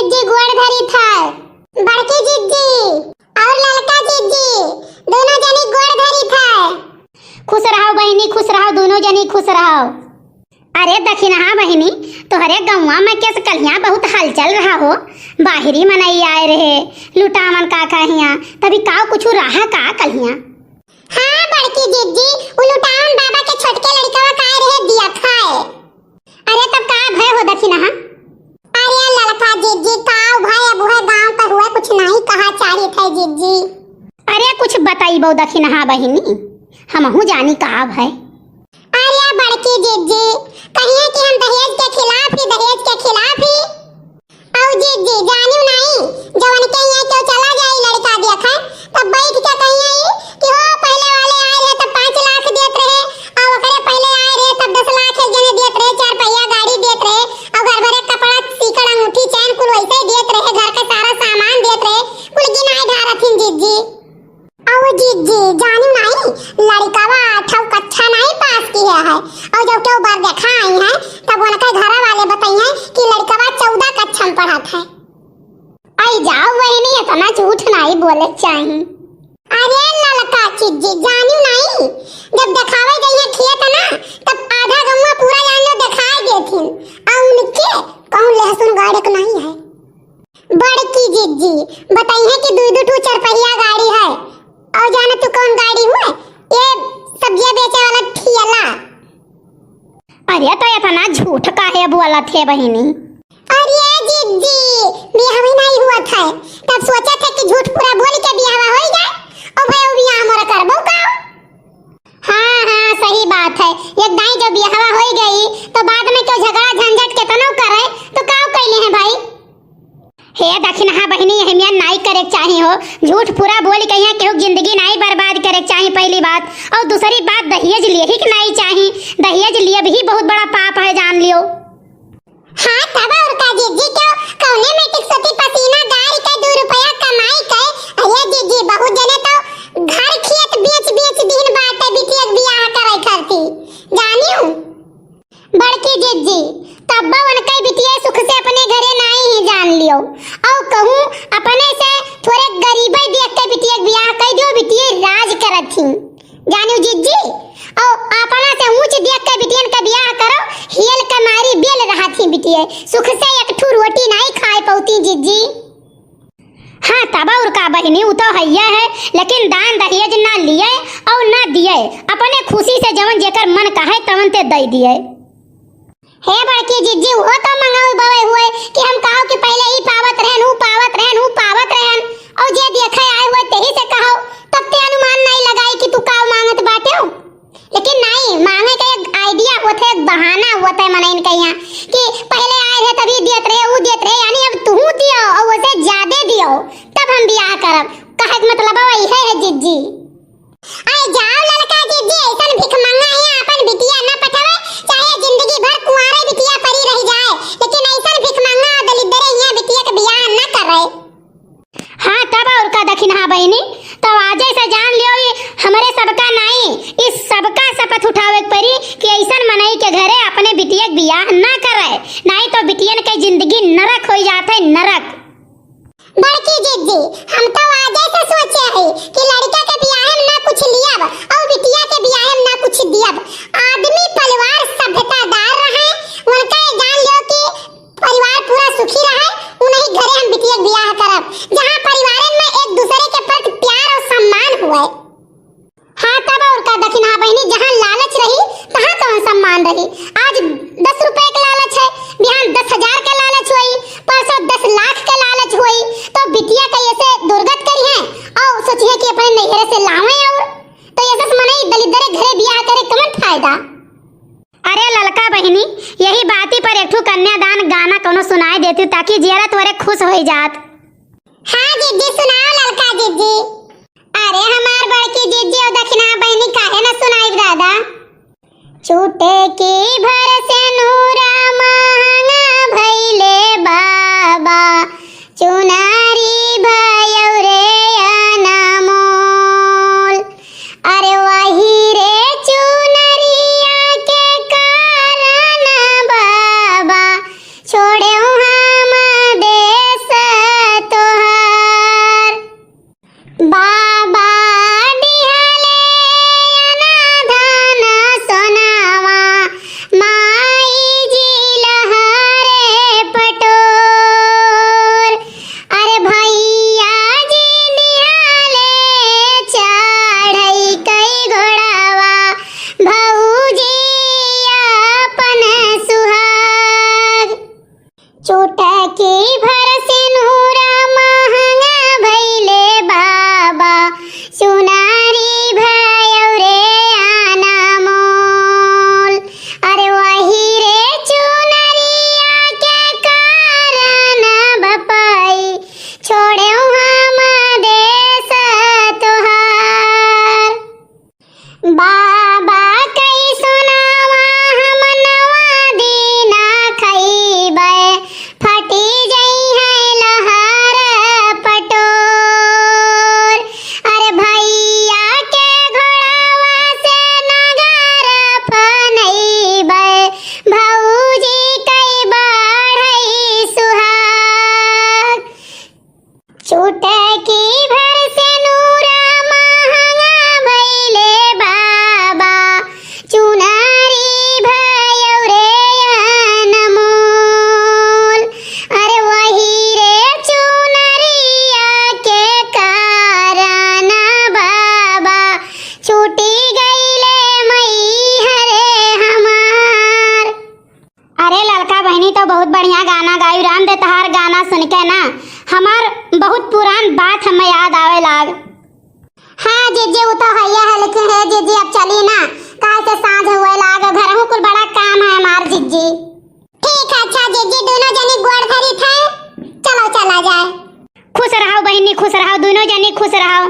जिज्जी गोड़ धरी था। बड़की जिज्जी और लड़का जिज्जी दोनों जनी गोड़ धरी था। खुश रहो बहनी, खुश रहो, दोनों जनी खुश रहो। अरे दखिना बहनी, तोहरे गौवा में कैसे कलिया बहुत हलचल रहा हो। बाहरी मनई आए रहे, लुटावन का कहिया तभी काव कुछ रहा का कलिया। हाँ बड़की जिज्जी, वो लुटावन बाबा के छोटके लड़का का रहे दिया खाए। अरे तब का भय हो दखिना? अरे लड़का जिज्जी काव भय अब है गांव पर हुआ कुछ नहीं कहा चारी थे जिज्जी। अरे कुछ बताई बो दखिना बहनी, हमहू जानी का भय। अरे बड़की जिज्जी कहिए कि हम दहेज के खिलाफ ही और जिज्जी जानियो नहीं जवन के यहाँ क्यों चला जाए लड़का देखा तब बैठ के कहिए कि हो पहले वाले आए रहे तब 5 लाख देत रहे और ओकरे पहले आए रहे तब 10 लाख एक जने देत रहे, 4 पहिया गाड़ी देत रहे और घर भरे कपड़ा सीकड़ अंगूठी चैन कुल वैसे ही देत रहे, घर का सारा सामान देत रहे, कुल गिनाई धारथिन जिज्जी। और जिज्जी जानियो नहीं लड़कावा 8वीं कक्षा नहीं पास किया है और जब के बार देखा आई है तब उनके घर वाले बताइए कि लड़कावा 14 कक्षा में पढ़ा था। आई जाओ वही इतना झूठ नहीं बोले चाहिए। अरे लड़का जिज्जी जानियो नहीं जब दिखावे गई खेत ना तब आधा गौवा पूरा जान लो दिखाई देथिन और उनके कहूं लहसुन गाड़ी को नहीं है। बड़की जिज्जी बताइए कि 2-2 4 पहिया गाड़ी है और जाने तू कौन गाड़ी हुए ये सब्जियां बेचे वाला ठियाला। अरे तो इतना झूठ काहे बोला थे बहनी? अरे जिज्जी बियाह नहीं हुआ था तब सोचा था कि झूठ पूरा बोल के बियाह हो जाए और भाई वो बियाह मोर करबो का। हाँ सही बात है, एक दाई जब बियाह हो गई तो बाद में क्यों झगड़ा झंझट केतनो करे तो काव कइले हैं भाई। हे दखिना बहनी हमिया नहीं करे चाहिए हो, झूठ पूरा बोल के यहाँ केहू जिंदगी नहीं बर्बाद करे चाहिए पहली बात, और दूसरी बात दहेज लिए ही नहीं चाहिए, दहेज लिए भी बहुत बड़ा पाप है जान लियो। हाँ तब और का जिज्जी क्यों कौने मेटिक सती पसीना गाड़ी के 2 रुपया कमाई के अरे जिज्जी बहुत जने तो घर खेत बेच दिन बाटे बिटिया बियाह करे करती जानियो। बड़की जिज्जी तब उनके बिटिया सुख से अपने घरे नहीं ही जान लियो और कहूं अपने से थोड़े गरीबई देख के बिटिया बियाह कर दियो, बिटिया राज करत थी जानियो जिज्जी, और अपना से ऊंच देख के बिटियन का बियाह करो हियल कमारी बेल रहा थी बिटिया सुख से एक ठू रोटी नहीं खाए पौती जिज्जी। हाँ तब और का बहनी वो तो हैया है, लेकिन दान दहेज ना लिए और ना दिए, अपने खुशी से जवन जेकर मन कहे तवन ते दे दिए। हे बड़की जिज्जी वो तो मंगाओ बवे हुए कि हम कहो कि पहले ही पावत रहन और जे देखे आए हुए तेही से कहो तब ते अनुमान नहीं लगाई कि तू काव मांगत बाटे हो। लेकिन नहीं मांगे का एक आइडिया होता है, एक बहाना होता है मनइन के यहाँ कि पहले आए रहे तभी देत रहे वो देत रहे, यानी अब तू दियो और वैसे ज्यादा दियो तब हम बियाह करब, कहे का मतलब वही है जिज्जी। आई जाओ लड़का जिज्जी ऐसन भिख मंगा है अपन बिटिया ना पठावे चाहे जिंदगी भर कुंवारे बिटिया परी रह जाए, लेकिन ऐसन भिख मंगा दलिद्र यहाँ बिटिया के बियाह ना करे। हाँ तब और का दखिना बहनी तो आज ऐसा जान लियो हमारे सबका नहीं इस सबका शपथ उठावे परी कि ऐसन मनई के घरे अपने बिटिया के बियाह ना करे, नहीं तो बिटियन के जिंदगी नरक हो जाते नरक। बड़की जिज्जी हम तो आज ऐसा सोचे है कि लड़का के बियाह में ना कुछ लिया और बिटिया के बियाह में ना कुछ दिया, आदमी परिवार सभ्यतादार रहे उनका जान लो कि परिवार पूरा सुखी रहे उन्हीं घरे हम बिटिया के बियाह करब जहां परिवारन में एक दूसरे के प्रति प्यार और सम्मान हुए। हाँ तब और का दखिना बहनी जहां लालच रही तहां कौन सम्मान रही। आज 10 रुपए के लालच है, बिहान 10,000 के लालच हुई, परसों 10 लाख के लालच हुई, तो बिटिया का ऐसे दुर्गत करी है और सोचिए कि अपने नैहरे से लावे और तो ऐसे मने दलिद्र घरे बियाह करे कमन फायदा। अरे लड़का बहनी यही बाती पर एक ठो कन्यादान गाना कोनो सुनाई देती ताकि जियरा तोरे खुश हो जात। हाँ जिज्जी सुनाओ लड़का जिज्जी। अरे हमार बड़की जिज्जी और दखिना बहनी काहे न सुनाई दादा। छूटे की भर से नूरा महंगा भइले बाबा चुनारी भयो रे अनमोल, अरे वही रे चुनरिया के कारण बाबा छोड़े हम देश छूटकी भर से नूरा महंगा भैले बाबा सुनारी भयो रे अनमोल। अरे वही रे चुनरिया के कारण बपाई छोड़े हम देश तोहार। बाबा कई सुनावा हम नवा दीना खइबै फटी जई है लहर पटोर। अरे भैया के घोड़ावा से नगर फनइबै भौजी कई बढ़ई सुहाग। छूटकी भर से नूरा महंगा भैले बाबा चुनारी भयो रे अनमोल। अरे वही रे चुनरिया के कारण बाबा छूटी गईले मई हरे हमार। अरे लड़का बहनी तो बहुत बढ़िया गाना गायु राम दे तहार गाना सुन के ना हमार बहुत पुरान बात हमें याद आवे लाग। हाँ जीजी वो तो हैया है लेकिन है जीजी अब चली ना काहे से सांझ हुए लाग घर हूँ कुल बड़ा काम है हमार जीजी। ठीक है अच्छा जीजी दोनों जनी गोड़ धरी थे चलो चला जाए। खुश रहो बहनी खुश रहो दोनों जनी खुश रहो।